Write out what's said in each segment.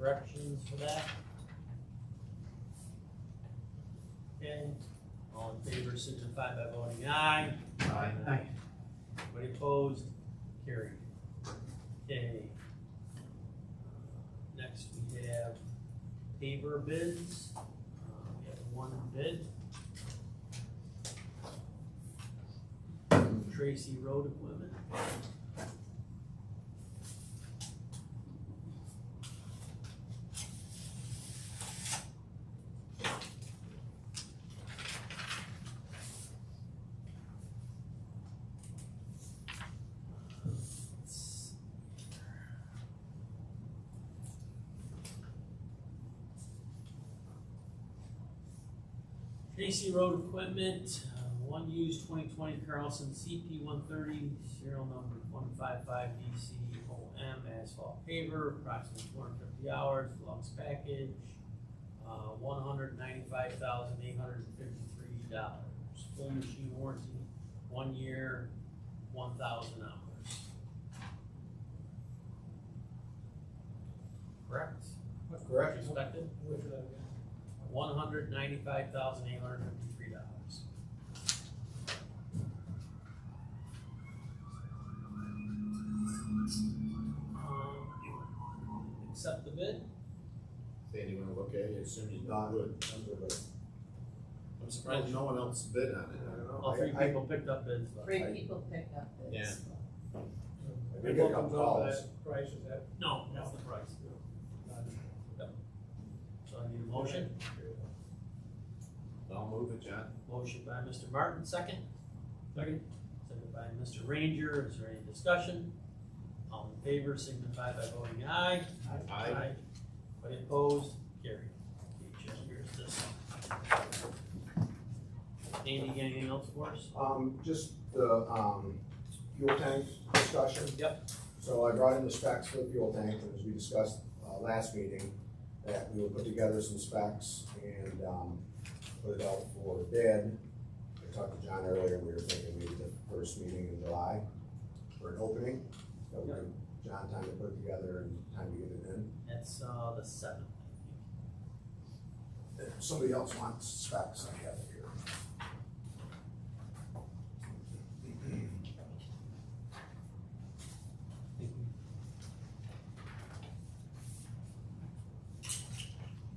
corrections for that? Okay, all in favor signify by voting aye. Aye. Anybody opposed? Carried. Okay. Next we have paver bids. We have one bid. Tracy Road Equipment. Tracy Road Equipment, one used 2020 Carlson CP 130, serial number 155DC-OM asphalt paver, approximately 250 hours, deluxe package, $195,853. Full machine warranty, 1 year, 1,000 hours. Correct? Correct. Expected? $195,853. Accept the bid. Sandy, wanna look at it, assume you Not good. I'm surprised no one else bid on it. All three people picked up bids. but- Three people picked up this. Yeah. I did get a couple calls. Price is that? No, that's the price. So I need a motion. I'll move it, John. Motion by Mr. Martin, second. Second. Second by Mr. Ranger. Is there any discussion? All in favor signify by voting aye. Aye. Anybody opposed? Carried. Okay, Jim, here's this. Andy, anything else for us? Just the, fuel tank discussion. Yep. So I brought in the specs for the fuel tank, and as we discussed, last meeting, that we will put together some specs and, put it out for bid. I talked to John earlier, we were thinking maybe the first meeting in July for an opening. That would give John time to put it together and time to get it in. That's, the seventh. If somebody else wants specs, I have it here.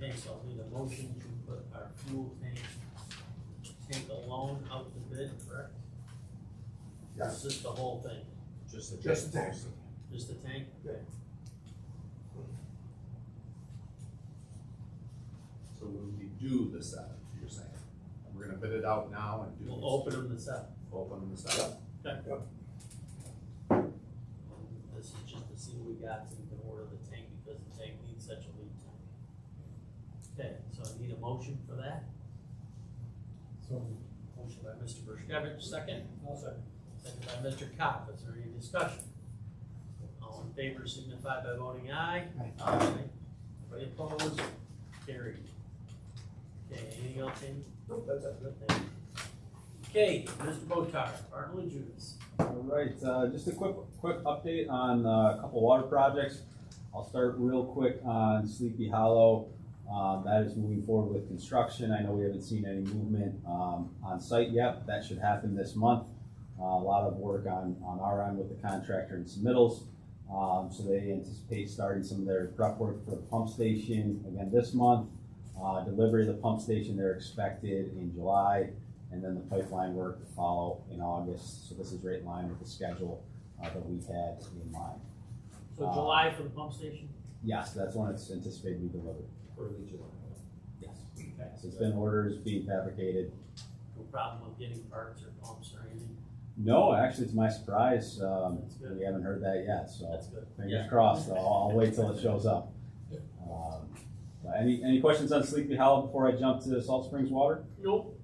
Okay, so I'll need a motion to put our fuel tank alone out to bid, correct? Yes, This is the whole thing, Just the. just the tank. just the tank? Okay. So we do the seventh, you're saying? We're gonna bid it out now and do. We'll open them the seventh. Open them the seventh. Okay. Yep. This is just to see what we got, so we can order the tank, because the tank needs such a lead time. Okay, so I need a motion for that. So, Motion by Mr. Bershkovich, second. I'll second. Second by Mr. Kopp. Is there any discussion? All in favor signify by voting aye. Aye. Anybody opposed? Carried. Okay, anything else, Amy? Nope, that's it. Thank you. Okay, Mr. Botar, Bartle and Judas. All right, just a quick update on a couple water projects. I'll start real quick on Sleepy Hollow. That is moving forward with construction. I know we haven't seen any movement on site yet, but that should happen this month. A lot of work on our end with the contractor and submittals. So they anticipate starting some of their prep work for the pump station again this month. Delivery of the pump station they're expected in July, and then the pipeline work to follow in August. So this is right in line with the schedule that we had in mind. So July for the pump station? Yes, that's when it's anticipated to be delivered. Early July. Yes. Okay. So it's been orders being fabricated. No problem with getting parts or pumps or anything? No, actually, to my surprise, That's good. we haven't heard that yet. So That's good. fingers Yeah. crossed. I'll wait till it shows up. Any questions on Sleepy Hollow before I jump to Salt Springs Water? Nope.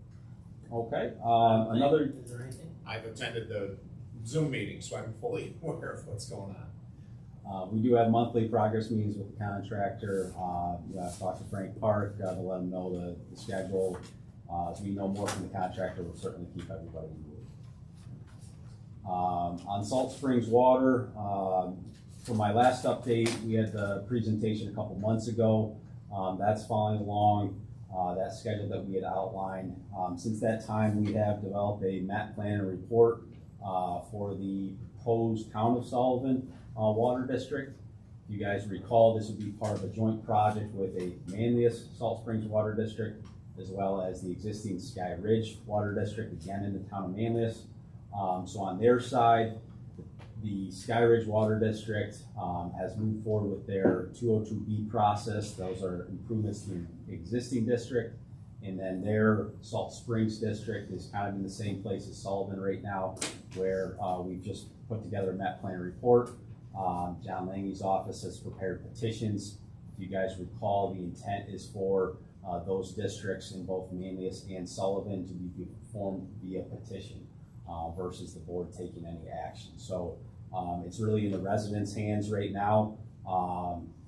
Okay. Another. Is there anything? I've attended the Zoom meeting, so I'm fully aware of what's going on. We do have monthly progress meetings with the contractor. I've talked to Frank Park to let him know the schedule. As we know more from the contractor, we'll certainly keep everybody in the loop. On Salt Springs Water, for my last update, we had the presentation a couple months ago. That's following along that schedule that we had outlined. Since that time, we have developed a map plan and report for the proposed Town of Sullivan Water District. If you guys recall, this would be part of a joint project with a Manlius Salt Springs Water District, as well as the existing Sky Ridge Water District, again in the town of Manlius. So on their side, the Sky Ridge Water District has moved forward with their 202B process. Those are improvements to the existing district. And then their Salt Springs District is kind of in the same place as Sullivan right now, where we've just put together a map plan report. John Lange's office has prepared petitions. If you guys recall, the intent is for those districts in both Manlius and Sullivan to be performed via petition versus the board taking any action. So it's really in the residents' hands right now.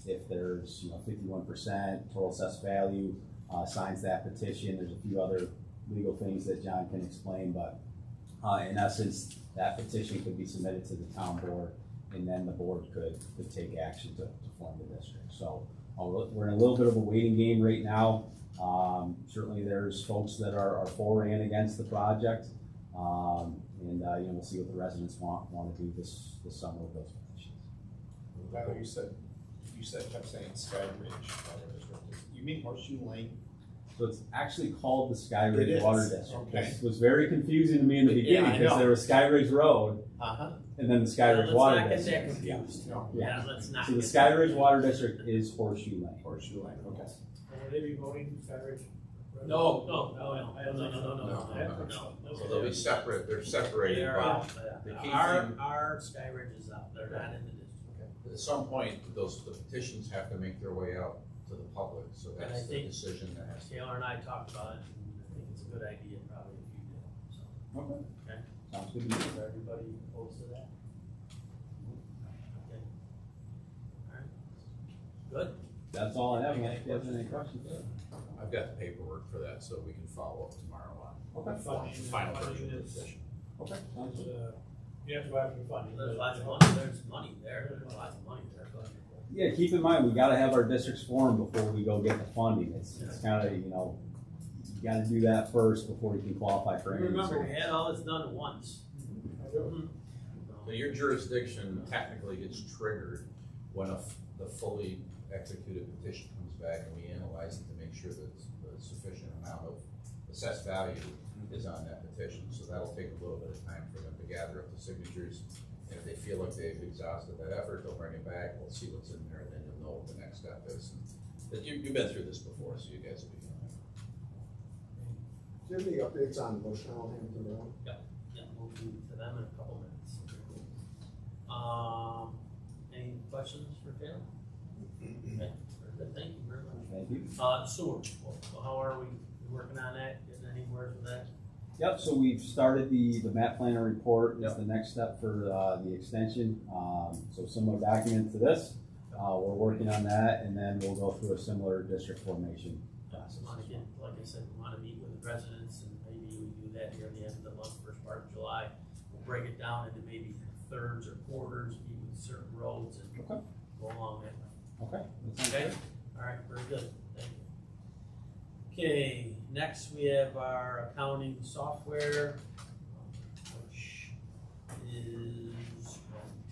If there's 51% total assessed value, signs that petition. There's a few other legal things that John can explain, but in essence, that petition could be submitted to the town board, and then the board could take action to form the district. So we're in a little bit of a waiting game right now. Certainly there's folks that are for and against the project. And we'll see what the residents want to do this summer with those petitions. Tyler, you kept saying Sky Ridge Water District. You mean Horseshoe Lane? So it's actually called the Sky Ridge It is. Water District. Okay. This was very confusing to me in the Yeah, beginning I because know. there was Sky Ridge Road and then the Sky Ridge Water Let's not get that District. confused. No. Yeah, let's not. So the get Sky that Ridge Water District is Horseshoe Lane. Horseshoe Lane, okay. Will they be voting Sky Ridge? No. So they'll be separate, they're They separated, are but out. the key Our Sky Ridge is out, they're not in the district. at some point, the petitions have to make their way out to the public, so And I that's the think- decision that has to. Taylor and I talked about it, and I think it's a good idea probably if you do, so. Okay. Okay. Sounds good to me. Is everybody opposed to that? Okay. Alright. Good. That's all I have. Unless you guys have any questions. I've got the paperwork for that, so we can follow up tomorrow on Okay. Funding, the final funding version of the is- petition. Okay. Sounds good. You have to go after the funding. There's lots of money, there's money there, there's lots of money there. Yeah, keep in mind, we gotta have our districts formed before we go get the funding. It's kinda, you gotta do that first before you can qualify for any. Remember, we had all this done at once. So your jurisdiction technically gets triggered when the fully executed petition comes back and we analyze it to make sure that the sufficient amount of assessed value is on that petition. So that'll take a little bit of time for them to gather up the signatures. And if they feel like they've exhausted that effort, they'll bring it back, we'll see what's in there, and then you'll know what the next step is. But you've been through this before, so you guys will be fine. Do you have any updates on Bushnell Hampton Road? Yeah, we'll do to them in a couple minutes. Any questions for Taylor? Okay, very good, thank you very much. Thank you. Sewer, well, how are we working on that, getting anywhere with that? Yep, so we've started the map planner report is the next step for the extension. So similar document to this, we're working on that, and then we'll go through a similar district formation process. Want to get, like I said, we want to meet with the residents, and maybe we do that here at the end of the month, first part of July. We'll break it down into maybe thirds or quarters, meet with certain roads and Okay. go along that way. Okay. that sounds Okay, good. all right, very good, thank you. Okay, next we have our accounting software, which is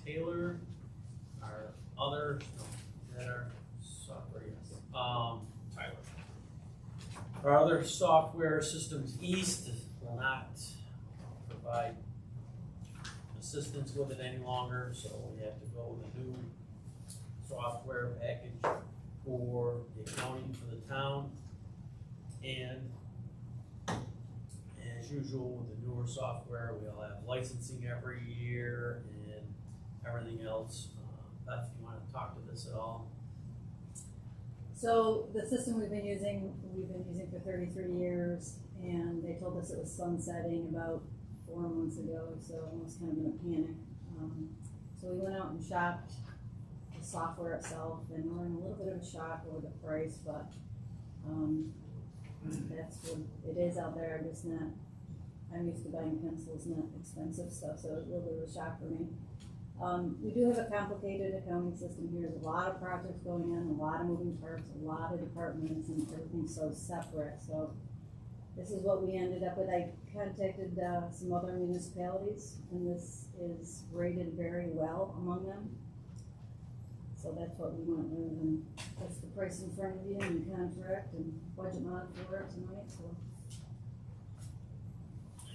Taylor, our other, is that our software, yes. Tyler. Our other software, Systems East, will not provide assistance with it any longer, so we have to go with a new software package for the accounting for the town. And as usual with the newer software, we'll have licensing every year and everything else. Beth, you wanna talk to this at all? So the system we've been using for 33 years, and they told us it was sunsetting about 4 months ago, so I was kind of in a panic. So we went out and shopped the software itself, and we're in a little bit of a shock over the price, but that's what it is out there. I'm used to buying pencils, not expensive stuff, so it was a little bit of a shock for me. We do have a complicated accounting system here, there's a lot of projects going on, a lot of moving parts, a lot of departments, and everything's so separate, so this is what we ended up with. I contacted, some other municipalities, and this is rated very well among them. So that's what we went with, and that's the price in front of you, and contract, and budget mod for it tonight, so.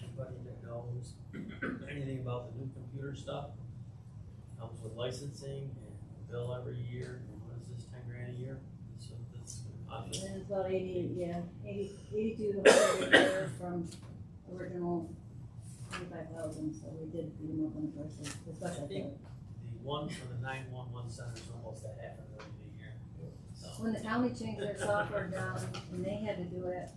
Anybody that knows anything about the new computer stuff, comes with licensing and a bill every year, and what is this, 10 grand a year? So that's awesome. And it's about 82 to 100 a year from original 25,000, so we did beat them up on the price, I especially. think the one for the 911 center is almost a $500,000 a year. So, When the county changed their software down, and they had to do it,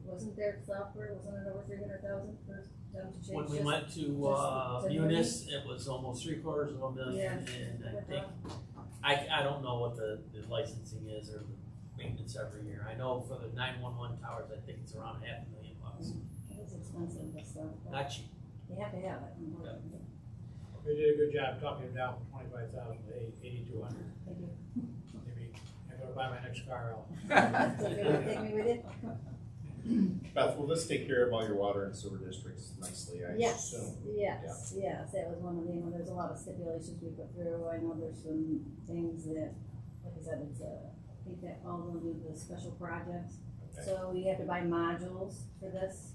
wasn't their software, wasn't it over 300,000 for them to change? when we just- went to to Munis, it was almost $750,000, Yeah. and I think, I don't know what the licensing is or the maintenance every year. I know for the 911 towers, I think it's around $500,000. It is expensive, this stuff, but Not cheap. you have to have it, unfortunately. We did a good job talking him down from 25,000 to 8,200. Thank you. Maybe I'm gonna buy my next car out. Take me with you? Beth, will this take care of all your water and sewer districts nicely, I Yes, assume? yes, that was one of the, there's a lot of stipulations we put through, I know there's some things that, like I said, it's, I think that all of them the special projects. Okay. So we have to buy modules for this,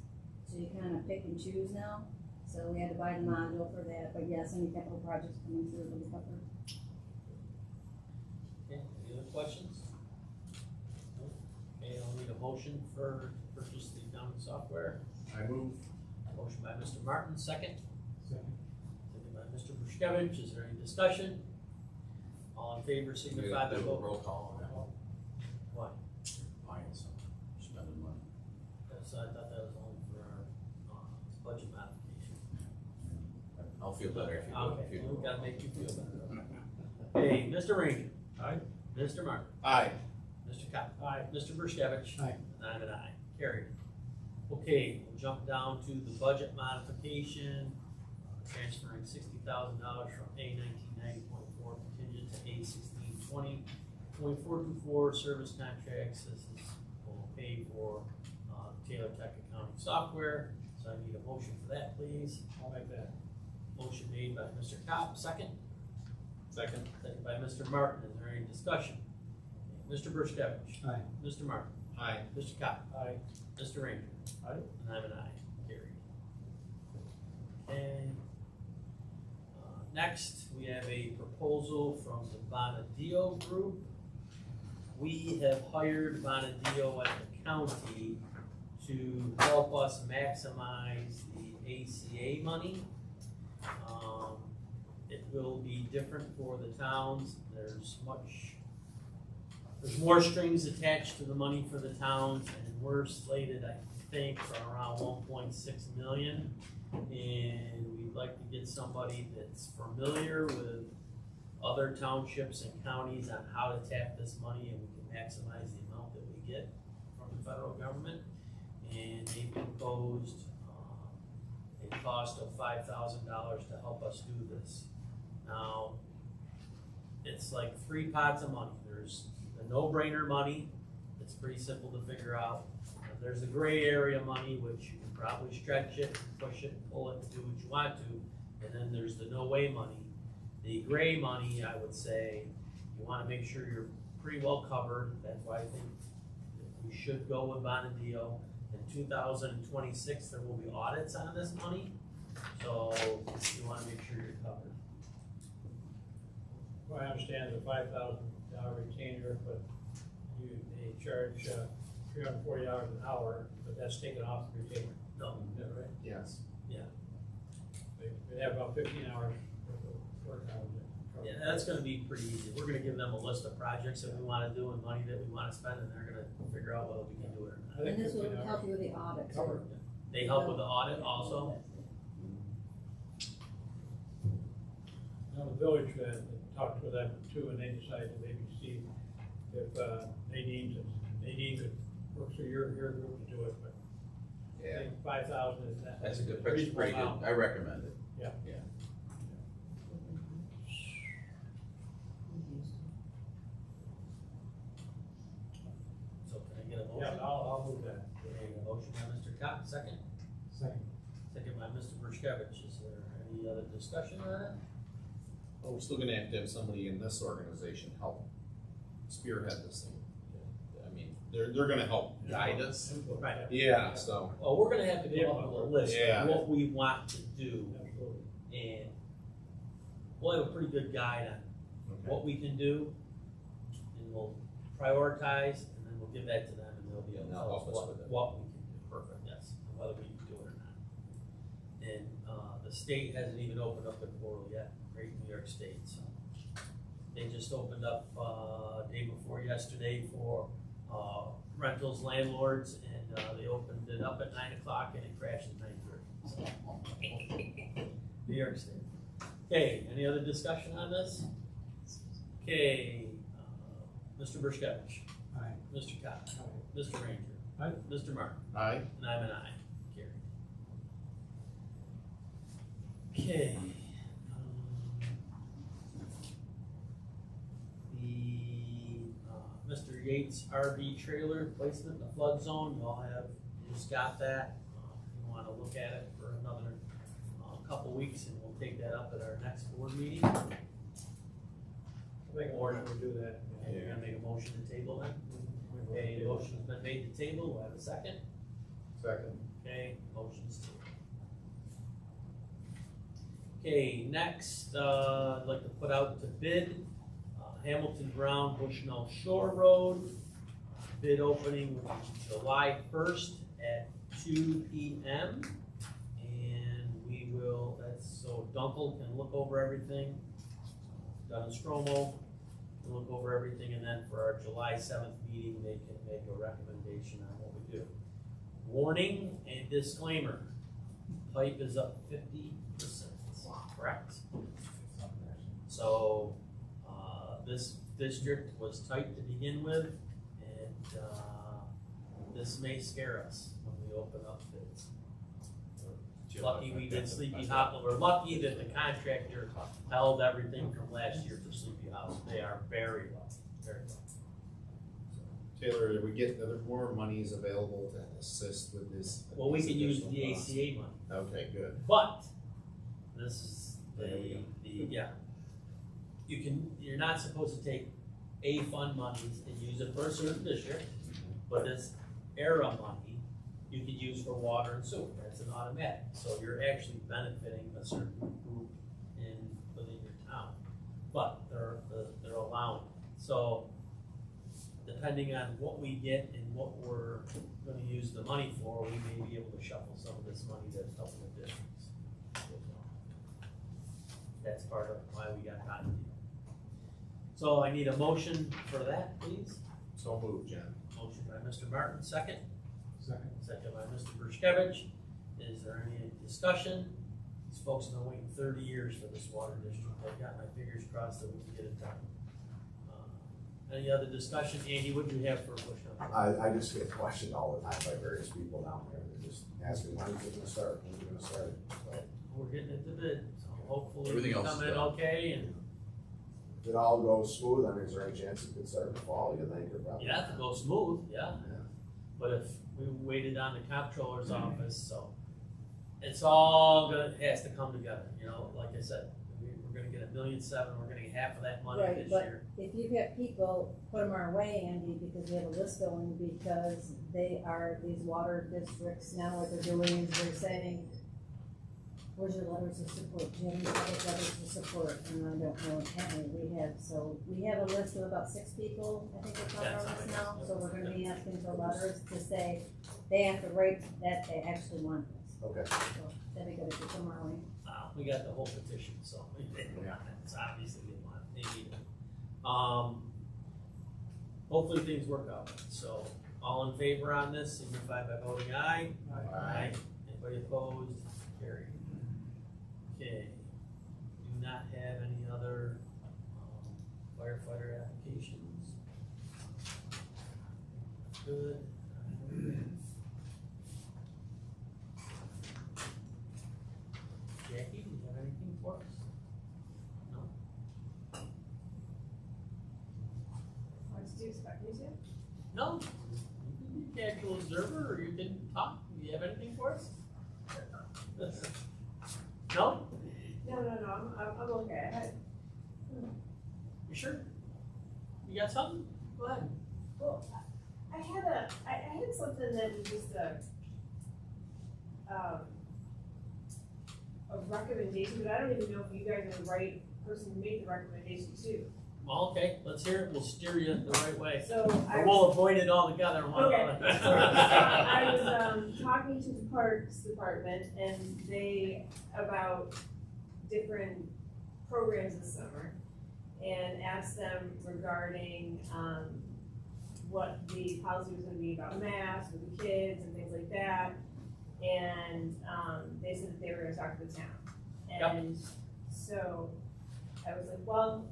so you kind of pick and choose now, so we had to buy the module for that, but yes, any capital projects coming through will be covered. Okay, any other questions? No? Okay, I'll need a motion for purchase the accounting software. I move. Motion by Mr. Martin, second. Second. Second by Mr. Bruskevich, is there any discussion? All in favor, signify by vote. Roll call on that. What? Buying something, spending money. That's, I thought that was only for our, budget modification. I'll feel better if you do. Okay, if you we do. gotta make you feel better. Hey, Mr. Ranger. Aye. Mr. Martin. Aye. Mr. Cobb. Aye. Mr. Bruskevich. Aye. And I'm an aye. Carried. Okay, we'll jump down to the budget modification, transferring $60,000 from A 1990.4 contingent to A 1620.424 service contracts. This is, will pay for, Taylor Tech accounting software. So I need a motion for that, please. I'll make that. Motion made by Mr. Cobb, second. Second. Second by Mr. Martin. Is there any discussion? Mr. Bruskevich. Aye. Mr. Martin. Aye. Mr. Cobb. Aye. Mr. Ranger. Aye. And I'm an aye. Carried. And next, we have a proposal from the Bonadio Group. We have hired Bonadio at the county to help us maximize the ACA money. It will be different for the towns. There's more strings attached to the money for the towns, and we're slated, I think, for around 1.6 million. And we'd like to get somebody that's familiar with other townships and counties on how to tap this money, and we can maximize the amount that we get from the federal government. And they proposed a cost of $5,000 to help us do this. Now, it's like 3 pots of money. There's the no-brainer money, it's pretty simple to figure out. There's the gray area money, which you can probably stretch it, push it, pull it, do what you want to. And then there's the no-way money. The gray money, I would say, you wanna make sure you're pretty well covered. That's why I think that we should go with Bonadio. In 2026, there will be audits on this money, so you wanna make sure you're covered. Well, I understand the $5,000 retainer, but they charge $340 an hour, but that's taken off the retainer. No, Is that right? Yes. They have about 15 hours worth of work out of it. yeah, that's gonna be pretty easy. We're gonna give them a list of projects that we wanna do and money that we wanna spend, and they're gonna figure out whether we can do it or not. I think And this will 15 hours. help you with the audit, too. Covered. They help with the audit also? Now, the village talked with them too, and they decided maybe see if Nadine could work through your group to do it, but I Yeah, think 5,000 is that. that's a good, a that's reasonable pretty good. amount. I recommend it. a Yeah, motion? I'll move that. Okay, a motion by Mr. Cox, second. Second. Second by Mr. Burchkovich. Is there any other discussion on that? Well, we're still gonna have to have somebody in this organization help spearhead this thing. I mean, they're gonna help guide us. Right. Yeah, so, Well, we're gonna have to come up with a list Yeah. of what we want to do, Absolutely. and we'll have a pretty good guide on okay. what we can do, and we'll prioritize, and then we'll give that to them, and they'll be able to And they'll tell us help us with it. what we can do. Perfect. Yes, and whether we can do it or not. And, the state hasn't even opened up the portal yet, Great New York State, so. They just opened up, day before yesterday for, rentals, landlords, and, they opened it up at 9 o'clock and it crashed at 9:30. New York State. Okay, any other discussion on this? Okay, Mr. Burchkovich, Aye. Mr. Cox, Aye. Mr. Ranger. Aye. Mr. Martin, Aye. and I'm an aye. Carried. Okay. Mr. Yates RV trailer placement in the flood zone, you all have, you just got that. You wanna look at it for another, couple weeks, and we'll take that up at our next board meeting. Make a motion to do that. And you're gonna make a motion to table then? Okay, the motion's been made to table, we'll have a second. Second. Okay, motion's tabled. Okay, next, I'd like to put out to bid, Hamilton Brown Bushnell Shore Road. Bid opening will be July 1st at 2 p.m. And we will, that's so Dunkel can look over everything. Dunn and Stromo can look over everything, and then for our July 7th meeting, they can make a recommendation on what we do. Warning and disclaimer, pipe is up 50%, correct? So, this district was tight to begin with, and, this may scare us when we open up bids. Lucky we did Sleepy Hollow, we're lucky that the contractor held everything from last year for Sleepy Hollow, they are very lucky, very lucky. Taylor, do we get, are there more monies available to assist with this? Well, we these can use the additional costs? ACA money. Okay, good. But, this is There we yeah. You can, you're not supposed to take A fund monies and use it for a certain district, but this ERA money, you can use for water and sewer, that's an automatic. So you're actually benefiting a certain group within your town, but they're allowing it. So, depending on what we get and what we're gonna use the money for, we may be able to shuffle some of this money to help the districts. That's part of why we got cotton deal. So I need a motion for that, please. So moved, Jen. Motion by Mr. Martin, second. Second. Second by Mr. Burchkovich. Is there any discussion? These folks have been waiting 30 years for this water district. I've got my fingers crossed that we can get it done. Any other discussion? Andy, what do you have for Bushnell? I just get questioned all the time by various people down there, they're just asking, when's it gonna start, when's it gonna start? So, We're getting it to bid, so hopefully Everything we else come is in done. okay, and if it all goes smooth, I mean, is there any chance it could start in the fall, you think, or probably? yeah, if it goes smooth, yeah. Yeah. But if we waited on the comptroller's office, so it's all gonna, has to come together, you know, like I said, we're gonna get $1.7 million, we're gonna get half of that money Right, this but- year. If you get people, put them our way, Andy, because we have a list going, because they are, these water districts, now what they're doing is they're saying, where's your letters of support, Jim, where's letters of support, and I don't know how many we have, so we have a list of about 6 people, I think it's on our list now, so we're gonna be asking for letters to say, they have to write that they actually want this, Okay, so that'd be good if you come our way. We got the whole petition, so it's obviously they need it. Hopefully things work out, so all in favor on this, signify by voting aye. Aye. Anybody opposed? Carried. Okay, do not have any other firefighter applications. Good. Jackie, do you have anything for us? No? Did you expect me to? No? You can casual observer, or you can talk. Do you have anything for us? No? No, I'm okay. You sure? You got something? Go ahead. Well, I had something that was just a recommendation, but I don't even know if you guys are the right person to make the recommendation to. Well, okay, let's hear it. We'll steer you the right way. So Or we'll avoid it altogether. Okay. I was talking to the Parks Department and about different programs this summer and asked them regarding what the policy was gonna be about masks with the kids and things like that. And they said that they were gonna talk to the town. And so I was like, well,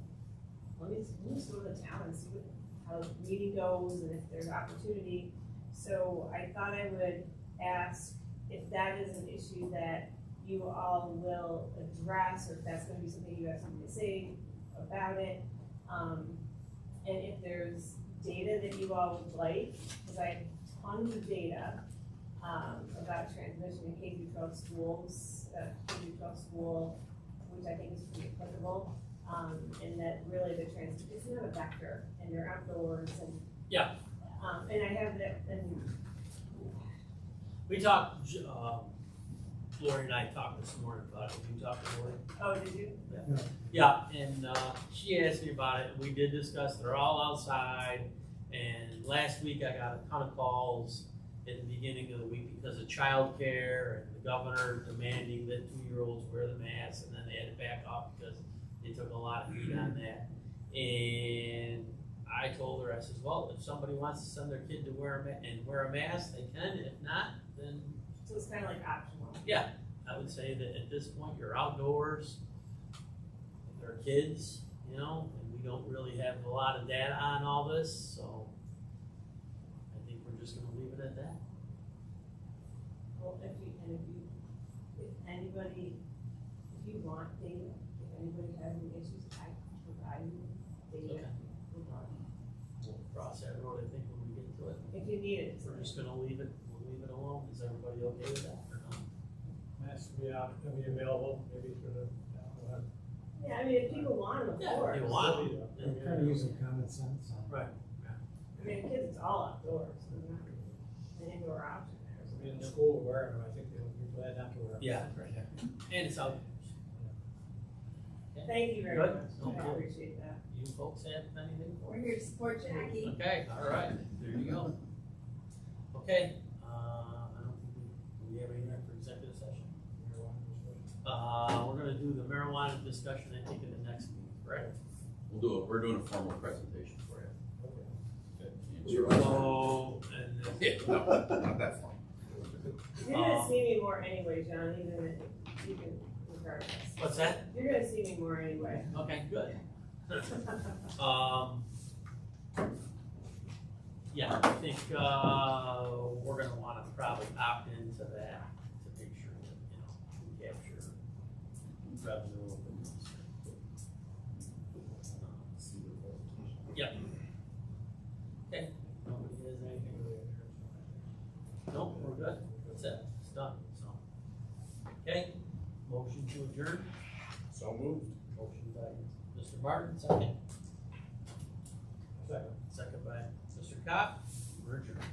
let me just go to the town and see how the meeting goes and if there's opportunity. So I thought I would ask if that is an issue that you all will address, or if that's gonna be something you have something to say about it. And if there's data that you all would like, because I have tons of data about transmission in K through 12 schools, K through 12 school, which I think is pretty applicable. And that really it's not a vector, and they're outdoors, and Yeah. And I have that, and We talked, Lori and I talked this morning about it. You talked to Lori? oh, did you? Yeah, and she asked me about it, and we did discuss, they're all outside, and last week I got a ton of calls at the beginning of the week because of childcare and the governor demanding that 2-year-olds wear the mask, and then they had to back off because they took a lot of heat on that. And I told her, I says, well, if somebody wants to send their kid to wear a mask, they can, if not, then So it's kind of like optional. yeah, I would say that at this point, you're outdoors, there are kids, you know, and we don't really have a lot of data on all this, so I think we're just gonna leave it at that. Well, if want data, if anybody has any issues, I can provide you data. We'll cross that road, I think, when we get to it. If you need it. We're just gonna leave it alone. Is everybody okay with that or no? Has to be out, can be available, maybe through the, Yeah, I mean, if people want them, of Yeah, course. if you want them. then- Kind of using common sense on. Right. I mean, kids, it's all outdoors, so there's not an indoor option there. I mean, in school, wearing them, I think they would be glad not to wear them. Yeah, and it's out. Thank you very Good. much, No I problem. appreciate that. You folks have anything for We're us? here to support Jackie. Okay, all right, there you go. Okay, I don't think we have anything for executive session. We're gonna do the marijuana discussion, I think, in the next meeting, correct? We're doing a formal presentation for you. You're So, and then, Yeah, no, not that far. You're gonna see me more anyway, John, even regardless. what's that? You're gonna see me more anyway. Okay, good. Yeah, I think, we're gonna wanna probably opt into that to make sure that, you know, we capture revenue. Yep. Okay, nobody has anything? Nope, we're good, that's it, it's done, so. Okay, motion to adjourn, So moved. motion by Mr. Martin, second. Second. Second by Mr. Cobb, we're adjourned.